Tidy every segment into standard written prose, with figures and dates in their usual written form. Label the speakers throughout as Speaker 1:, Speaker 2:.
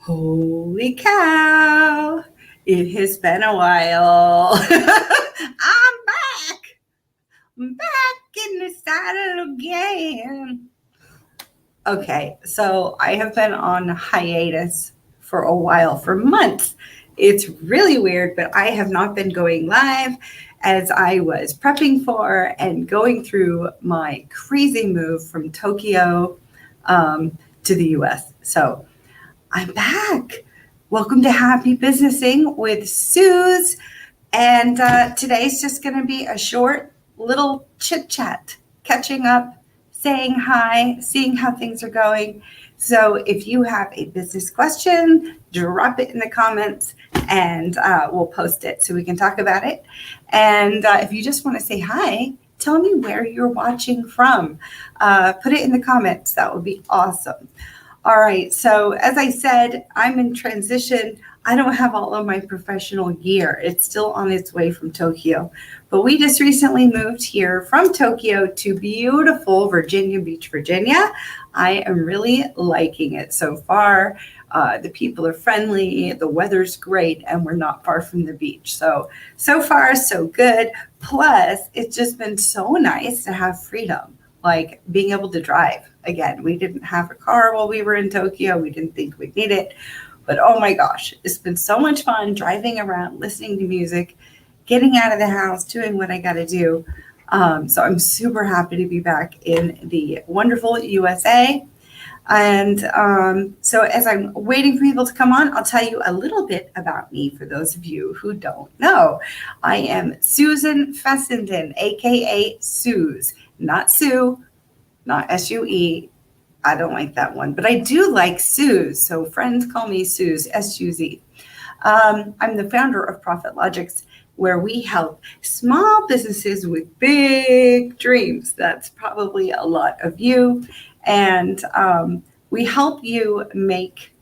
Speaker 1: Holy cow! It has been a while. I'm back. I'm back in the saddle again. Okay, so I have been on hiatus for a while, for months. It's really weird, but I have not been going live as I was prepping for and going through my crazy move from Tokyo to the US. So I'm back. Welcome to Happy Businessing with Suze. And today's just going to be a short little chit chat, catching up, saying hi, seeing how things are going. So if you have a business question, drop it in the comments and we'll post it so we can talk about it. And if you just want to say hi, tell me where you're watching from. Put it in the comments. That would be awesome. All right, so as I said, I'm in transition. I don't have all of my professional gear. It's still on its way from Tokyo. But we just recently moved here from Tokyo to beautiful Virginia Beach, Virginia. I am really liking it so far. The people are friendly, the weather's great, and we're not far from the beach. So far, so good. Plus, it's just been so nice to have freedom, like being able to drive. Again, we didn't have a car while we were in Tokyo. We didn't think we'd need it. But oh my gosh, it's been so much fun driving around, listening to music, getting out of the house, doing what I got to do. So I'm super happy to be back in the wonderful USA. And so as I'm waiting for people to come on, I'll tell you a little bit about me for those of you who don't know. I am Susan Fessenden, aka Suze, not Sue, not S-U-E. I don't like that one, but I do like Suze. So friends call me Suze, S-U-Z. I'm the founder of Profit Logics, where we help small businesses with big dreams. That's probably a lot of you. And we help you make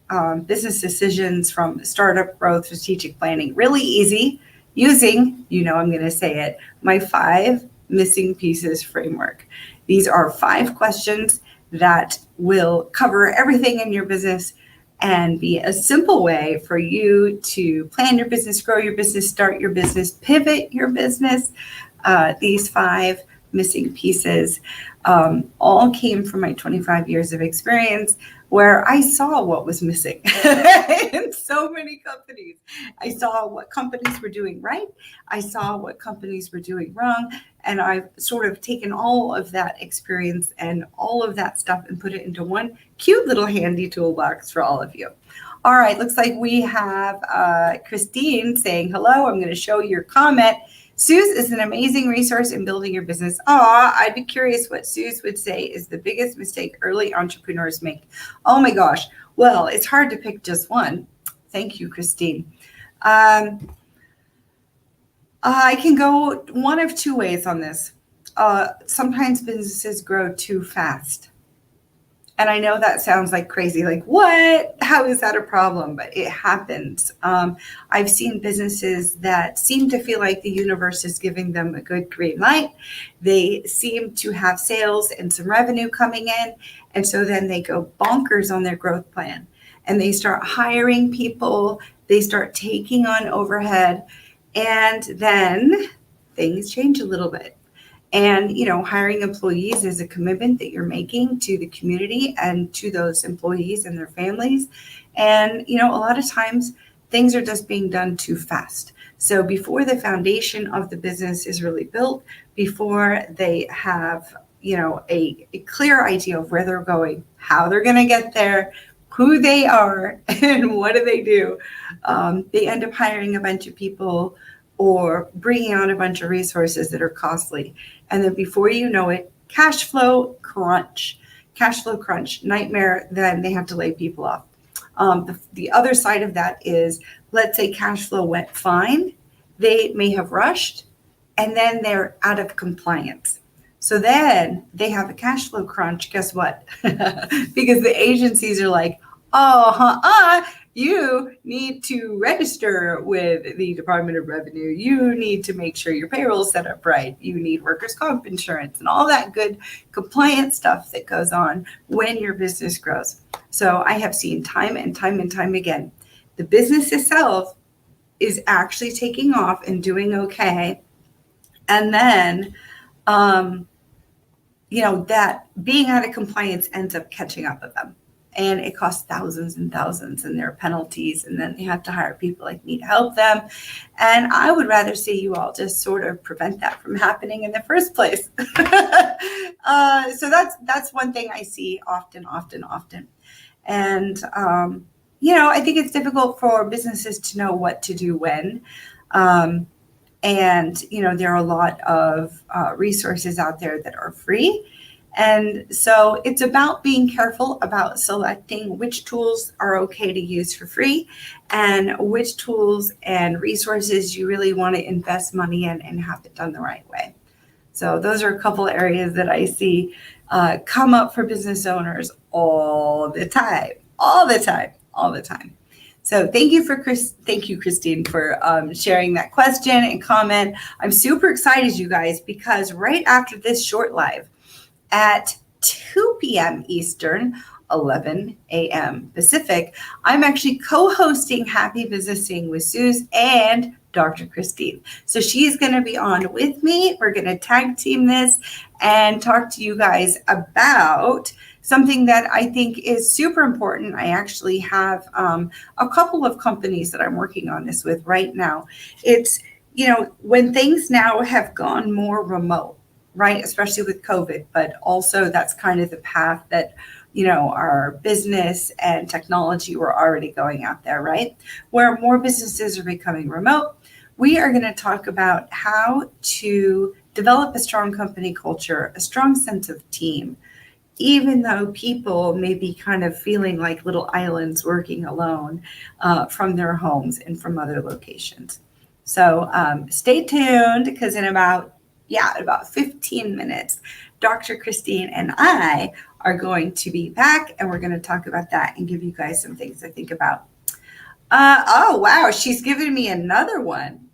Speaker 1: business decisions from startup growth, strategic planning, really easy using, I'm going to say it, my 5 missing pieces framework. These are 5 questions that will cover everything in your business and be a simple way for you to plan your business, grow your business, start your business, pivot your business. These 5 missing pieces all came from my 25 years of experience, where I saw what was missing in so many companies. I saw what companies were doing right. I saw what companies were doing wrong. And I've sort of taken all of that experience and all of that stuff and put it into one cute little handy toolbox for all of you. All right, looks like we have Christine saying hello. I'm going to show your comment. Suze is an amazing resource in building your business. I'd be curious what Suze would say is the biggest mistake early entrepreneurs make. Oh my gosh. Well, it's hard to pick just one. Thank you, Christine. I can go one of 2 ways on this. Sometimes businesses grow too fast. And I know that sounds like crazy, like what? How is that a problem? But it happens. I've seen businesses that seem to feel like the universe is giving them a good green light. They seem to have sales and some revenue coming in. And so then they go bonkers on their growth plan. And they start hiring people. They start taking on overhead. And then things change a little bit. And, hiring employees is a commitment that you're making to the community and to those employees and their families. And, a lot of times things are just being done too fast. So before the foundation of the business is really built, before they have, a clear idea of where they're going, how they're going to get there, who they are, and what do, they end up hiring a bunch of people or bringing on a bunch of resources that are costly. And then before you know it, cash flow crunch, nightmare, then they have to lay people off. The other side of that is, let's say cash flow went fine. They may have rushed, and then they're out of compliance. So then they have a cash flow crunch. Guess what? Because the agencies are like, You need to register with the Department of Revenue. You need to make sure your payroll is set up right. You need workers' comp insurance and all that good compliance stuff that goes on when your business grows. So I have seen time and time and time again, the business itself is actually taking off and doing okay. And then, that being out of compliance ends up catching up with them. And it costs thousands and thousands, and there are penalties, and then they have to hire people like me to help them. And I would rather see you all just sort of prevent that from happening in the first place. So that's one thing I see often. And, I think it's difficult for businesses to know what to do when. And there are a lot of resources out there that are free. And so it's about being careful about selecting which tools are okay to use for free and which tools and resources you really want to invest money in and have it done the right way. So those are a couple areas that I see come up for business owners all the time. So thank you, Christine, for sharing that question and comment. I'm super excited, you guys, because right after this short live at 2 p.m. Eastern, 11 a.m. Pacific, I'm actually co-hosting Happy Businessing with Suze and Dr. Christine. So she's going to be on with me. We're going to tag team this and talk to you guys about something that I think is super important. I actually have a couple of companies that I'm working on this with right now. It's, when things now have gone more remote, right? Especially with COVID, but also that's kind of the path that, our business and technology were already going out there, right? Where more businesses are becoming remote. We are going to talk about how to develop a strong company culture, a strong sense of team, even though people may be kind of feeling like little islands working alone from their homes and from other locations. So stay tuned, because in about 15 minutes, Dr. Christine and I are going to be back, and we're going to talk about that and give you guys some things to think about. Oh, wow. She's giving me another one.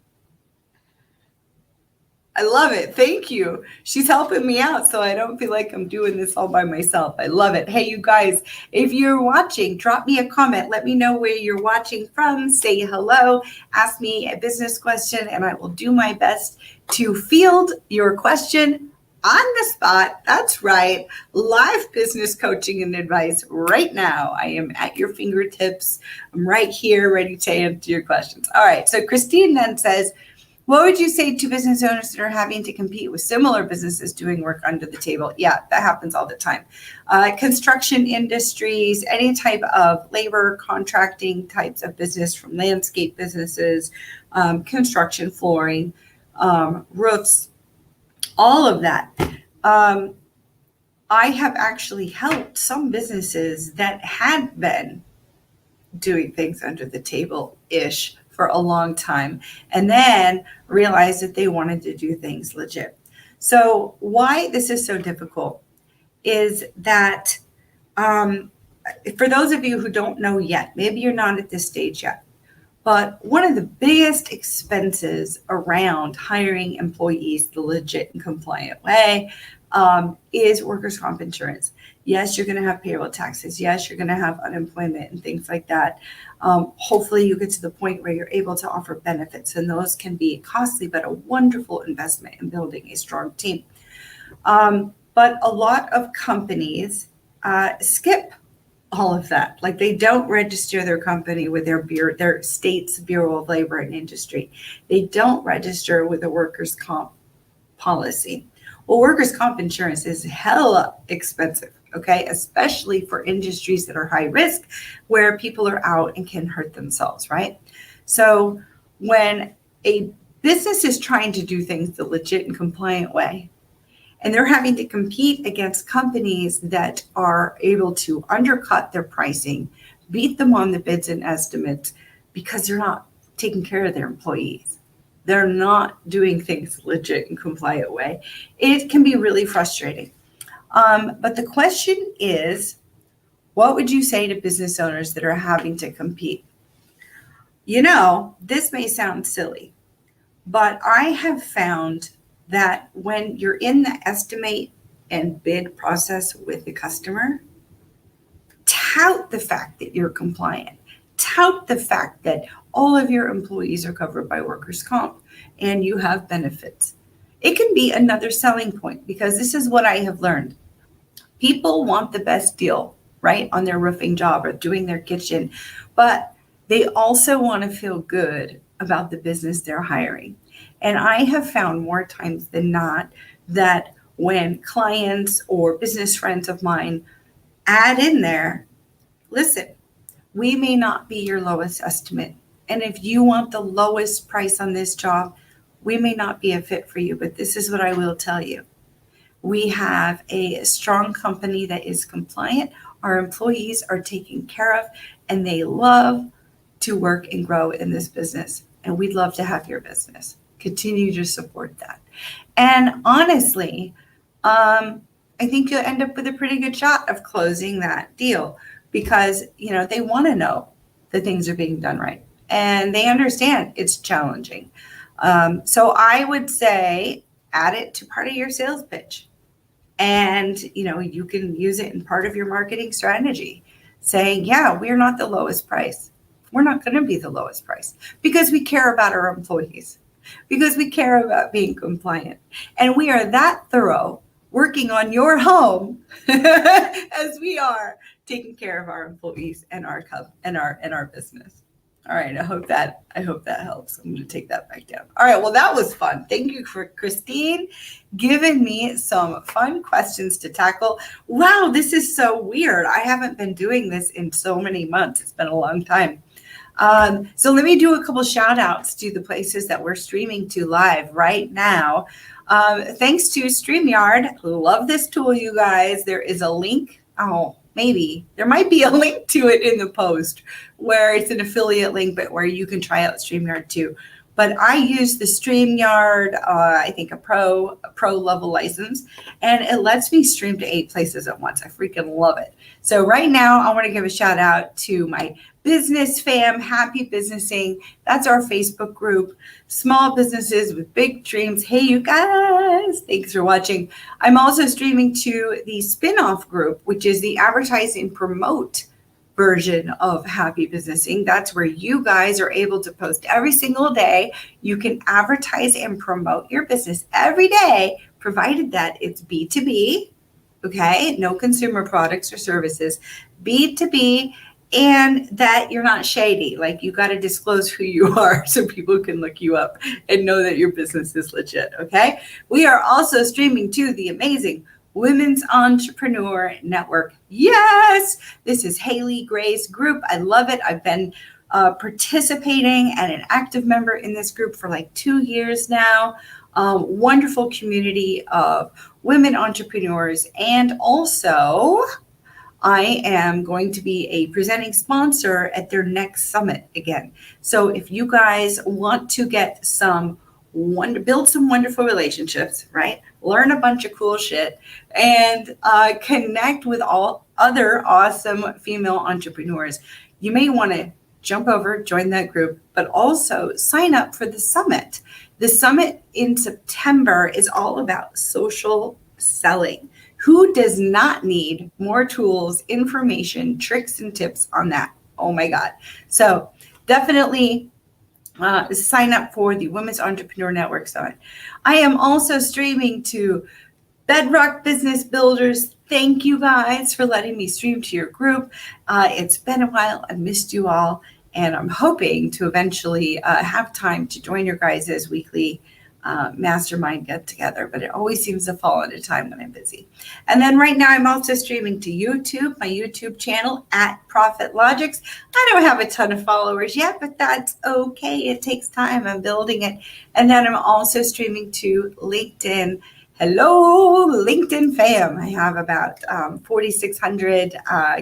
Speaker 1: I love it. Thank you. She's helping me out so I don't feel like I'm doing this all by myself. I love it. Hey, you guys, if you're watching, drop me a comment. Let me know where you're watching from. Say hello. Ask me a business question, and I will do my best to field your question on the spot. That's right. Live business coaching and advice right now. I am at your fingertips. I'm right here ready to answer your questions. All right. So Christine then says, what would you say to business owners that are having to compete with similar businesses doing work under the table? Yeah, that happens all the time. Construction industries, any type of labor contracting types of business, from landscape businesses, construction, flooring, roofs, all of that. I have actually helped some businesses that had been doing things under the table-ish for a long time, and then realized that they wanted to do things legit. So why this is so difficult is that for those of you who don't know yet, maybe you're not at this stage yet, but one of the biggest expenses around hiring employees the legit and compliant way is workers' comp insurance. Yes, you're going to have payroll taxes. Yes, you're going to have unemployment and things like that. Hopefully you get to the point where you're able to offer benefits, and those can be costly, but a wonderful investment in building a strong team. But a lot of companies skip all of that. Like, they don't register their company with their state's Bureau of Labor and Industry. They don't register with a workers' comp policy. Well, workers' comp insurance is hella expensive, okay? Especially for industries that are high risk, where people are out and can hurt themselves, right? So when a business is trying to do things the legit and compliant way, and they're having to compete against companies that are able to undercut their pricing, beat them on the bids and estimates, because they're not taking care of their employees. They're not doing things legit and compliant way. It can be really frustrating. But the question is, What would you say to business owners that are having to compete? This may sound silly, but I have found that when you're in the estimate and bid process with the customer, tout the fact that you're compliant. Tout the fact that all of your employees are covered by workers' comp and you have benefits. It can be another selling point, because this is what I have learned. People want the best deal, right, on their roofing job or doing their kitchen, but they also want to feel good about the business they're hiring. And I have found more times than not that when clients or business friends of mine add in there, listen, we may not be your lowest estimate. And if you want the lowest price on this job, we may not be a fit for you. But this is what I will tell you. We have a strong company that is compliant. Our employees are taken care of, and they love to work and grow in this business. And we'd love to have your business. Continue to support that. And honestly, I think you'll end up with a pretty good shot of closing that deal, because they want to know that things are being done right, and they understand it's challenging. So I would say add it to part of your sales pitch, and you can use it in part of your marketing strategy, saying, yeah, we're not the lowest price. We're not going to be the lowest price, because we care about our employees, because we care about being compliant, and we are that thorough working on your home as we are taking care of our employees and our business. All right, I hope that helps. I'm going to take that back down. All right, well, that was fun. Thank you for Christine giving me some fun questions to tackle. Wow, this is so weird. I haven't been doing this in so many months. It's been a long time. So let me do a couple shout outs to the places that we're streaming to live right now. Thanks to StreamYard. Love this tool, you guys. There is a link. There might be a link to it in the post where it's an affiliate link, but where you can try out StreamYard too. But I use the StreamYard, I think a pro level license, and it lets me stream to 8 places at once. I freaking love it. So right now I want to give a shout out to my business fam, Happy Businessing. That's our Facebook group, Small Businesses with Big Dreams. Hey, you guys, thanks for watching. I'm also streaming to the spin-off group, which is the Advertise and Promote version of Happy Businessing. That's where you guys are able to post every single day. You can advertise and promote your business every day, provided that it's B2B, okay? No consumer products or services, B2B, and that you're not shady. Like, you got to disclose who you are so people can look you up and know that your business is legit, okay? We are also streaming to the amazing Women's Entrepreneur Network. Yes, this is Haley Gray's group. I love it. I've been participating and an active member in this group for like 2 years now. Wonderful community of women entrepreneurs. And also, I am going to be a presenting sponsor at their next summit again. So if you guys want to get build some wonderful relationships, right? Learn a bunch of cool shit, and connect with all other awesome female entrepreneurs, you may want to jump over, join that group, but also sign up for the summit. The summit in September is all about social selling. Who does not need more tools, information, tricks, and tips on that? Oh my God. So definitely sign up for the Women's Entrepreneur Network Summit. I am also streaming to Bedrock Business Builders. Thank you guys for letting me stream to your group. It's been a while. I missed you all. And I'm hoping to eventually have time to join your guys' weekly mastermind get together, but it always seems to fall at a time when I'm busy. And then right now I'm also streaming to YouTube, my YouTube channel at Profit Logics. I don't have a ton of followers yet, but that's okay. It takes time. I'm building it. And then I'm also streaming to LinkedIn. Hello, LinkedIn fam. I have about 4,600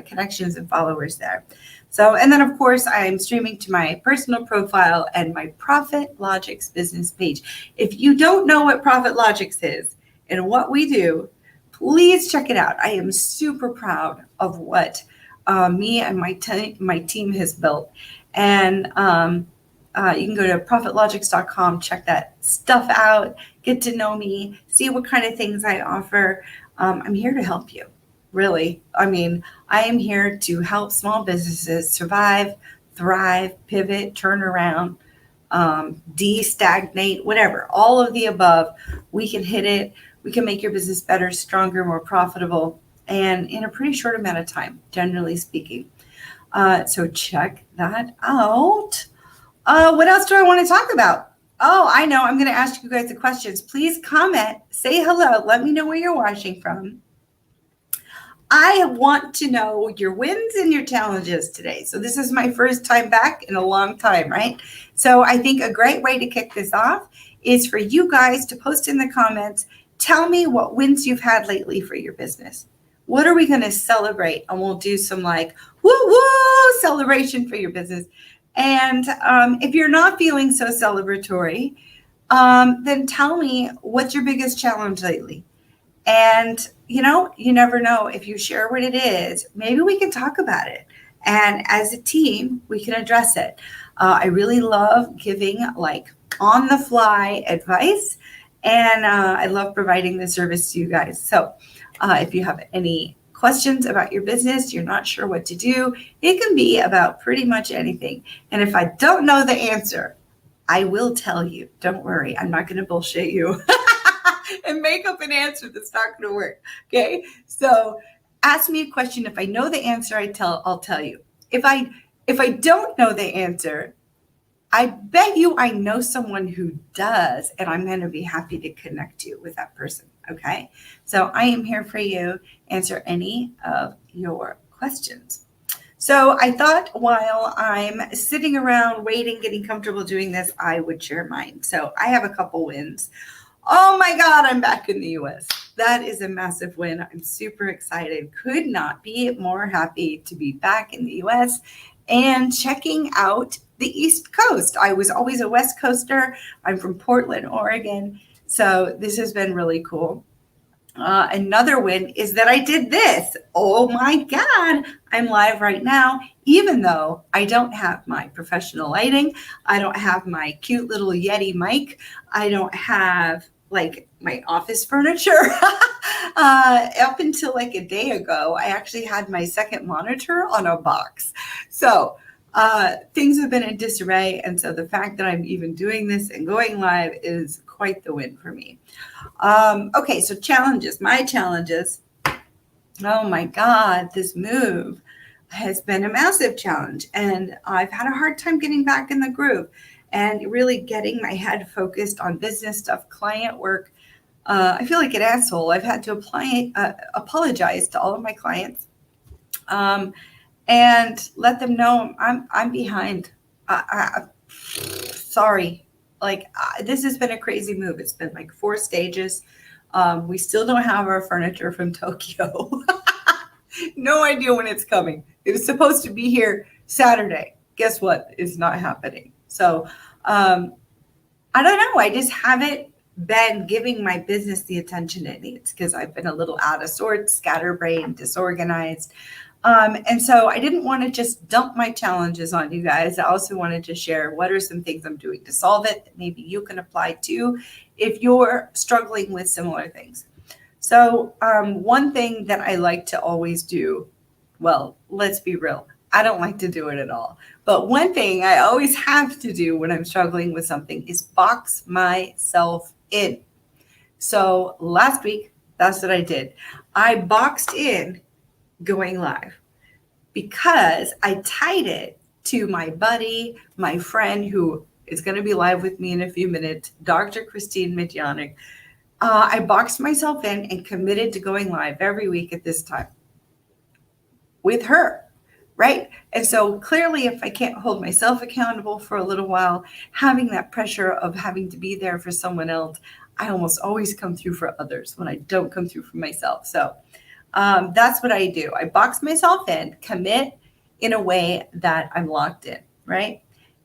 Speaker 1: connections and followers there. So, and then of course, I'm streaming to my personal profile and my Profit Logics business page. If you don't know what Profit Logics is and what we do, please check it out. I am super proud of what me and my team has built. And you can go to profitlogics.com, check that stuff out, get to know me, see what kind of things I offer. I'm here to help you, really. I mean, I am here to help small businesses survive, thrive, pivot, turn around, de-stagnate, whatever, all of the above. We can hit it. We can make your business better, stronger, more profitable, and in a pretty short amount of time, generally speaking. So check that out. What else do I want to talk about? Oh, I know. I'm going to ask you guys the questions. Please comment, say hello. Let me know where you're watching from. I want to know your wins and your challenges today. So this is my first time back in a long time, right? So I think a great way to kick this off is for you guys to post in the comments, tell me what wins you've had lately for your business. What are we going to celebrate? And we'll do some like woo-woo celebration for your business. And if you're not feeling so celebratory, then tell me what's your biggest challenge lately. And, you never know. If you share what it is, maybe we can talk about it. And as a team, we can address it. I really love giving like on the fly advice. And I love providing the service to you guys. So if you have any questions about your business, you're not sure what to do, it can be about pretty much anything. And if I don't know the answer, I will tell you. Don't worry. I'm not going to bullshit you and make up an answer that's not going to work. Okay. So ask me a question. If I know the answer, I'll tell you. If I don't know the answer, I bet you I know someone who does, and I'm going to be happy to connect you with that person. Okay. So I am here for you. Answer any of your questions. So I thought while I'm sitting around waiting, getting comfortable doing this, I would share mine. So I have a couple wins. Oh my God, I'm back in the US. That is a massive win. I'm super excited. Could not be more happy to be back in the US and checking out the East Coast. I was always a West Coaster. I'm from Portland, Oregon. So this has been really cool. Another win is that I did this. Oh my God, I'm live right now, even though I don't have my professional lighting. I don't have my cute little Yeti mic. I don't have like my office furniture. Up until like a day ago, I actually had my second monitor on a box. So things have been in disarray. And so the fact that I'm even doing this and going live is quite the win for me. Okay, so challenges, my challenges. Oh my God, this move has been a massive challenge. And I've had a hard time getting back in the groove and really getting my head focused on business stuff, client work. I feel like an asshole. I've had to apologize to all of my clients and let them know I'm behind. Sorry. Like this has been a crazy move. It's been like 4 stages. We still don't have our furniture from Tokyo. No idea when it's coming. It was supposed to be here Saturday. Guess what? It's not happening. So I don't know. I just haven't been giving my business the attention it needs because I've been a little out of sorts, scatterbrained, disorganized. And so I didn't want to just dump my challenges on you guys. I also wanted to share what are some things I'm doing to solve it that maybe you can apply to if you're struggling with similar things. So one thing that I like to always do, well, let's be real, I don't like to do it at all. But one thing I always have to do when I'm struggling with something is box myself in. So last week, that's what I did. I boxed in going live because I tied it to my buddy, my friend who is going to be live with me in a few minutes, Dr. Christine Medyanik. I boxed myself in and committed to going live every week at this time with her, right? And so clearly, if I can't hold myself accountable for a little while, having that pressure of having to be there for someone else, I almost always come through for others when I don't come through for myself. So that's what I do. I box myself in, commit in a way that I'm locked in, right?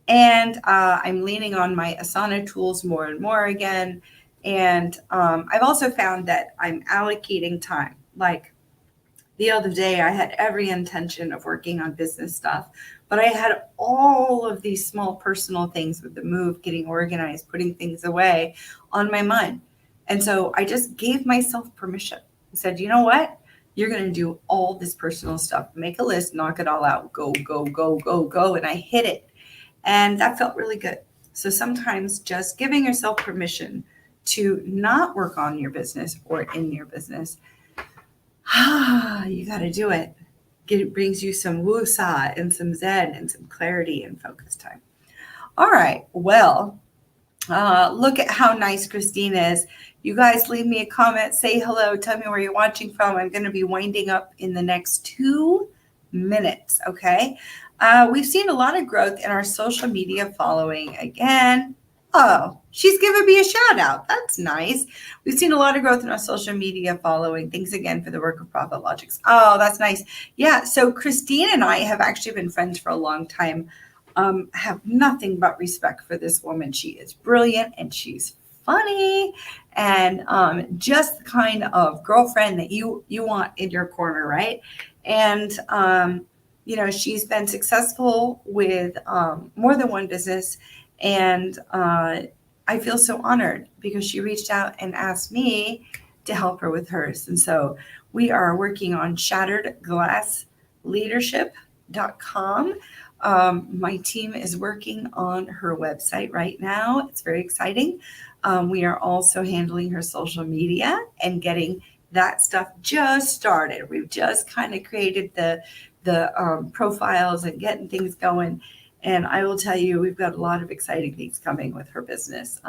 Speaker 1: And I'm leaning on my Asana tools more and more again. And I've also found that I'm allocating time. Like the other day I had every intention of working on business stuff, but I had all of these small personal things with the move, getting organized, putting things away on my mind. And so I just gave myself permission. I said, you know what? You're going to do all this personal stuff. Make a list, knock it all out, go, go, go, go, go. And I hit it. And that felt really good. So sometimes just giving yourself permission to not work on your business or in your business, you got to do it. It brings you some woo-saw and some zen and some clarity and focus time. All right. Well, look at how nice Christine is. You guys leave me a comment, say hello, tell me where you're watching from. I'm going to be winding up in the next 2 minutes, okay? We've seen a lot of growth in our social media following again. Oh, she's giving me a shout out. That's nice. We've seen a lot of growth in our social media following. Thanks again for the work of Profit Logics. Oh, that's nice. Yeah, so Christine and I have actually been friends for a long time. Have nothing but respect for this woman. She is brilliant and she's funny and just the kind of girlfriend that you want in your corner, right? And she's been successful with more than one business, and I feel so honored because she reached out and asked me to help her with hers. And so we are working on shatteredglassleadership.com. My team is working on her website right now. It's very exciting. We are also handling her social media and getting that stuff just started. We've just kind of created the profiles and getting things going. And I will tell you, we've got a lot of exciting things coming with her business.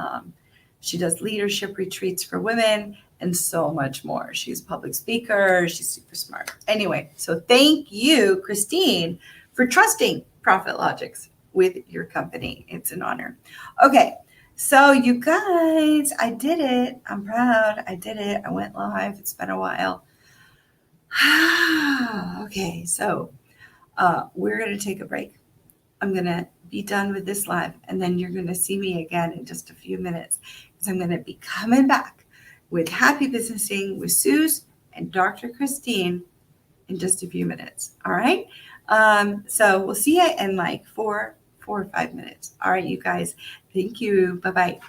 Speaker 1: She does leadership retreats for women and so much more. She's a public speaker. She's super smart. Anyway, so thank you, Christine, for trusting Profit Logics with your company. It's an honor. Okay, so you guys, I did it. I'm proud. I did it. I went live. It's been a while. Okay, so we're going to take a break. I'm going to be done with this live, and then you're going to see me again in just a few minutes because I'm going to be coming back with Happy Businessing with Suze and Dr. Christine in just a few minutes. All right. So we'll see you in like 4 or 5 minutes. All right, you guys. Thank you. Bye-bye.